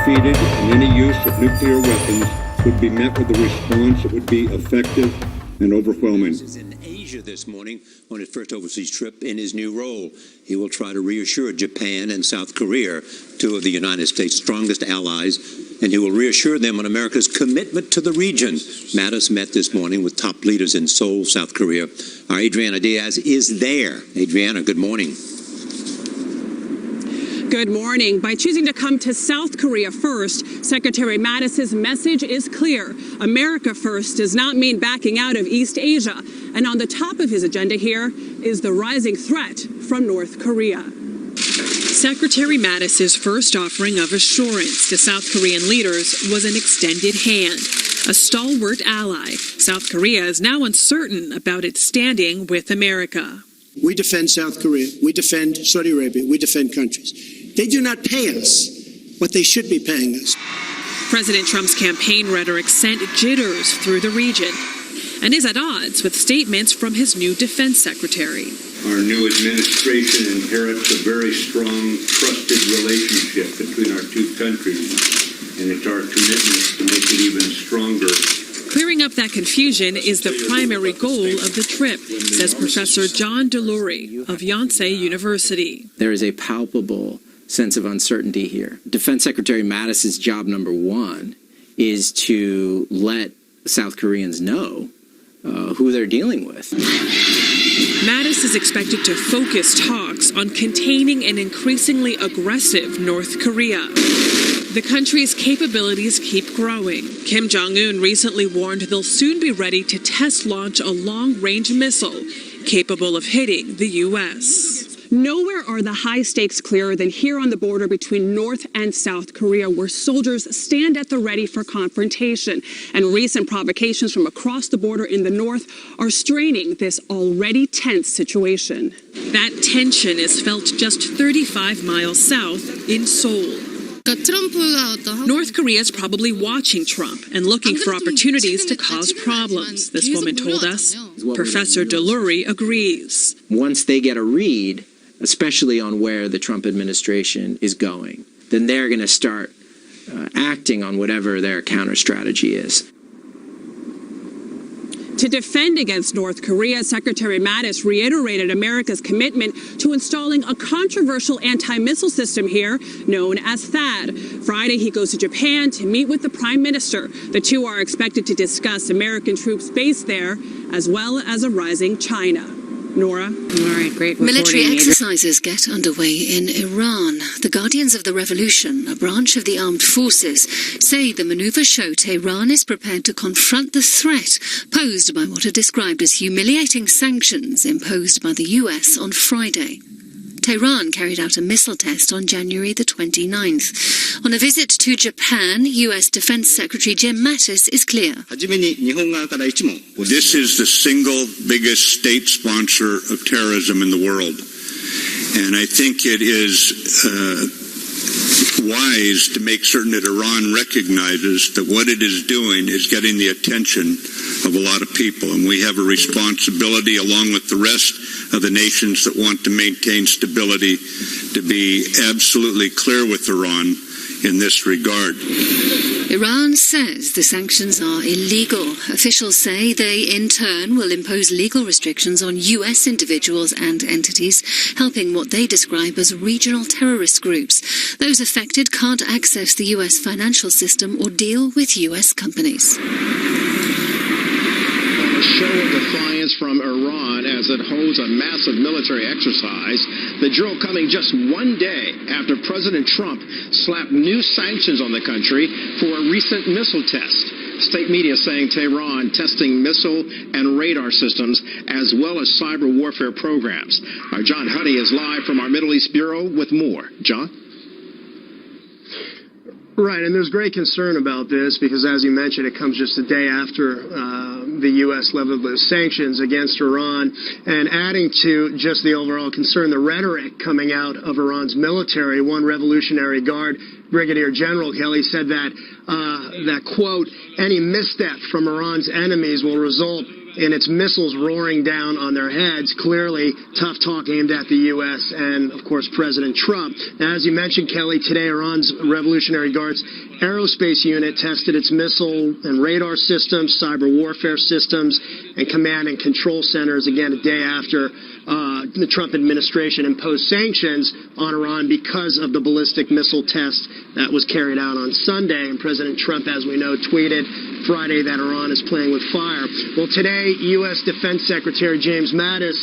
defeated, and any use of nuclear weapons would be met with a response that would be effective and overwhelming. This is in Asia this morning on his first overseas trip in his new role. He will try to reassure Japan and South Korea, two of the United States' strongest allies, and he will reassure them on America's commitment to the region. Mattis met this morning with top leaders in Seoul, South Korea. Our Adriana Diaz is there. Adriana, good morning. Good morning. By choosing to come to South Korea first, Secretary Mattis's message is clear. America first does not mean backing out of East Asia. And on the top of his agenda here is the rising threat from North Korea. Secretary Mattis's first offering of assurance to South Korean leaders was an extended hand. A stalwart ally, South Korea is now uncertain about its standing with America. We defend South Korea. We defend Saudi Arabia. We defend countries. They do not pay us what they should be paying us. President Trump's campaign rhetoric sent jitters through the region and is at odds with statements from his new defense secretary. Our new administration inherits a very strong, trusted relationship between our two countries, and it's our commitment to make it even stronger. Clearing up that confusion is the primary goal of the trip, says Professor John Delury of Yonsei University. There is a palpable sense of uncertainty here. Defense Secretary Mattis's job number one is to let South Koreans know who they're dealing with. Mattis is expected to focus talks on containing an increasingly aggressive North Korea. The country's capabilities keep growing. Kim Jong-un recently warned they'll soon be ready to test launch a long-range missile capable of hitting the U.S. Nowhere are the high stakes clearer than here on the border between North and South Korea, where soldiers stand at the ready for confrontation. And recent provocations from across the border in the north are straining this already tense situation. That tension is felt just 35 miles south in Seoul. North Korea is probably watching Trump and looking for opportunities to cause problems, this woman told us. Professor Delury agrees. Once they get a read, especially on where the Trump administration is going, then they're going to start acting on whatever their counter strategy is. To defend against North Korea, Secretary Mattis reiterated America's commitment to installing a controversial anti-missile system here known as THAAD. Friday, he goes to Japan to meet with the Prime Minister. The two are expected to discuss American troops based there, as well as a rising China. Nora? All right, great. Military exercises get underway in Iran. The Guardians of the Revolution, a branch of the armed forces, say the maneuver show Tehran is prepared to confront the threat posed by what are described as humiliating sanctions imposed by the US on Friday. Tehran carried out a missile test on January the 29th. On a visit to Japan, US Defense Secretary Jim Mattis is clear. This is the single biggest state sponsor of terrorism in the world. And I think it is wise to make certain that Iran recognizes that what it is doing is getting the attention of a lot of people. And we have a responsibility, along with the rest of the nations that want to maintain stability, to be absolutely clear with Iran in this regard. Iran says the sanctions are illegal. Officials say they, in turn, will impose legal restrictions on US individuals and entities, helping what they describe as regional terrorist groups. Those affected can't access the US financial system or deal with US companies. A show of defiance from Iran as it holds a massive military exercise. The drill coming just one day after President Trump slapped new sanctions on the country for a recent missile test. State media saying Tehran testing missile and radar systems as well as cyber warfare programs. Our John Huddy is live from our Middle East Bureau with more. John? Right, and there's great concern about this because, as you mentioned, it comes just a day after the U.S. leveled those sanctions against Iran. And adding to just the overall concern, the rhetoric coming out of Iran's military, one Revolutionary Guard Brigadier General Kelly said that, quote, any misstep from Iran's enemies will result and its missiles roaring down on their heads. Clearly, tough talk aimed at the U.S. and, of course, President Trump. Now, as you mentioned, Kelly, today Iran's Revolutionary Guards aerospace unit tested its missile and radar systems, cyber warfare systems, and command and control centers, again, a day after the Trump administration imposed sanctions on Iran because of the ballistic missile test that was carried out on Sunday. And President Trump, as we know, tweeted Friday that Iran is playing with fire. Well, today, U.S. Defense Secretary James Mattis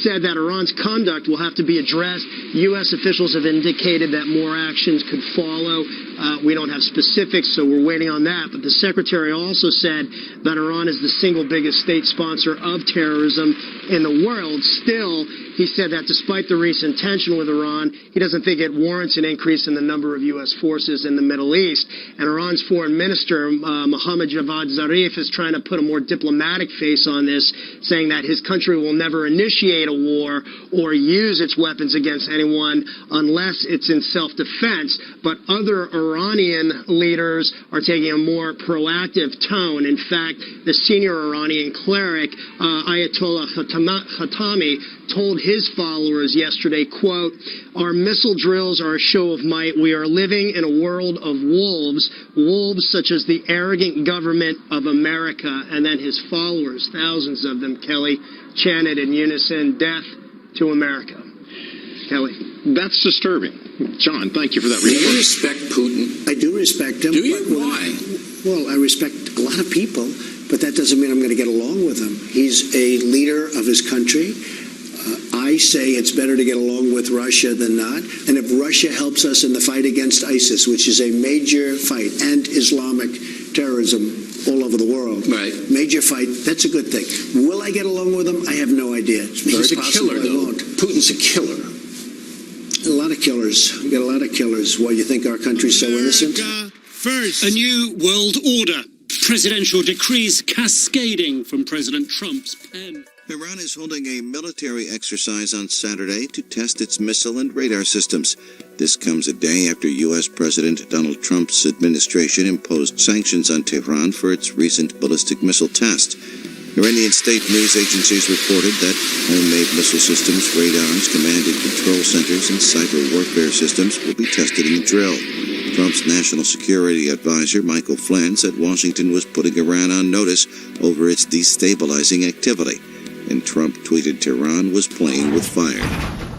said that Iran's conduct will have to be addressed. U.S. officials have indicated that more actions could follow. We don't have specifics, so we're waiting on that. But the Secretary also said that Iran is the single biggest state sponsor of terrorism in the world. Still, he said that despite the recent tension with Iran, he doesn't think it warrants an increase in the number of U.S. forces in the Middle East. And Iran's foreign minister, Mohammad Javad Zarif, is trying to put a more diplomatic face on this, saying that his country will never initiate a war or use its weapons against anyone unless it's in self-defense. But other Iranian leaders are taking a more proactive tone. In fact, the senior Iranian cleric, Ayatollah Khatami, told his followers yesterday, quote, "Our missile drills are a show of might. We are living in a world of wolves, wolves such as the arrogant government of America." And then his followers, thousands of them, Kelly, chanted in unison, "Death to America." Kelly. That's disturbing. John, thank you for that Do report. you respect Putin? I do respect him. Do you? But Why? Well, I respect a lot of people, but that doesn't mean I'm going to get along with him. He's a leader of his country. I say it's better to get along with Russia than not. And if Russia helps us in the fight against ISIS, which is a major fight, and Islamic terrorism all over the world, Right. major fight, that's a good thing. Will I get along with him? I have no idea. It's very He's a possible killer, I though. won't. Putin's a killer. A lot of killers. We got a lot of killers. Why, you think our country's so innocent? First. A new world order. Presidential decrees cascading from President Trump's pen. Iran is holding a military exercise on Saturday to test its missile and radar systems. This comes a day after U.S. President Donald Trump's administration imposed sanctions on Tehran for its recent ballistic missile test. Iranian state news agencies reported that homemade missile systems, radars, command and control centers, and cyber warfare systems will be tested in the drill. Trump's national security advisor, Michael Flynn, said Washington was putting Iran on notice over its destabilizing activity. And Trump tweeted Tehran was playing with fire.